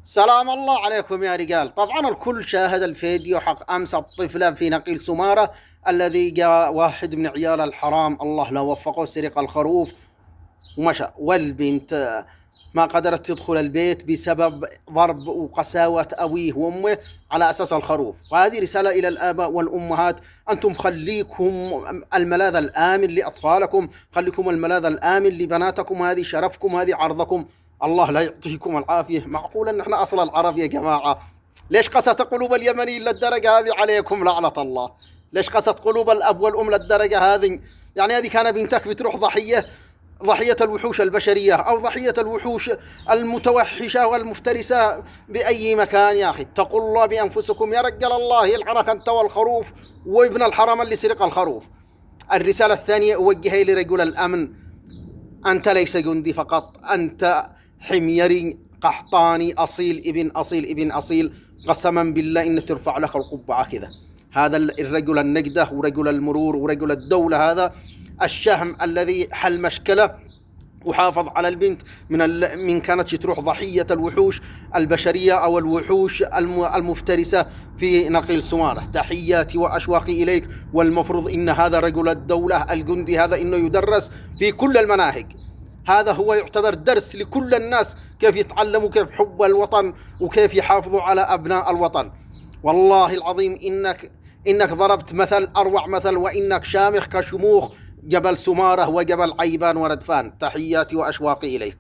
سلام الله عليكم يا رجال. طبعا الكل شاهد الفيديو حق أمس الطفلة في نقيل سمارة الذي جاء واحد من عيال الحرام، الله لا وفقه، سرق الخروف ومشى، والبنت ما قدرت تدخل البيت بسبب ضرب وقساوة أبيه وأمه على أساس الخروف. وهذه رسالة إلى الآباء والأمهات، أنتم خليكم الملاذ الآمن لأطفالكم، خليكم الملاذ الآمن لبناتكم، هذه شرفكم، هذه عرضكم. الله لا يعطيكم العافية. معقول أن احنا أصل العرب يا جماعة؟ ليش قست قلوب اليمنيين للدرجة هذه؟ عليكم لعنة الله. ليش قست قلوب الأب والأم للدرجة هذه؟ يعني هذه كان بنتك بتروح ضحية الوحوش البشرية أو ضحية الوحوش المتوحشة والمفترسة بأي مكان. يا أخي اتقوا الله بأنفسكم يا رجال، الله يلعنك أنت والخروف وابن الحرام اللي سرق الخروف. الرسالة الثانية أوجهها لرجل الأمن، أنت ليس جندي فقط، أنت حميري قحطاني أصيل ابن أصيل ابن أصيل. قسما بالله إن ترفع لك القبعة كذا. هذا الرجل النجدة ورجل المرور ورجل الدولة، هذا الشهم الذي حل مشكلة وحافظ على البنت من كانت تروح ضحية الوحوش البشرية أو الوحوش المفترسة في نقيل سمارة. تحياتي وأشواقي إليك، والمفروض إن هذا رجل الدولة الجندي هذا إنه يدرس في كل المناهج. هذا هو يعتبر درس لكل الناس، كيف يتعلموا كيف حب الوطن وكيف يحافظوا على أبناء الوطن. والله العظيم إنك ضربت مثل أروع مثل، وإنك شامخ كشموخ جبل سمارة وجبل عيبان وردفان. تحياتي وأشواقي إليك.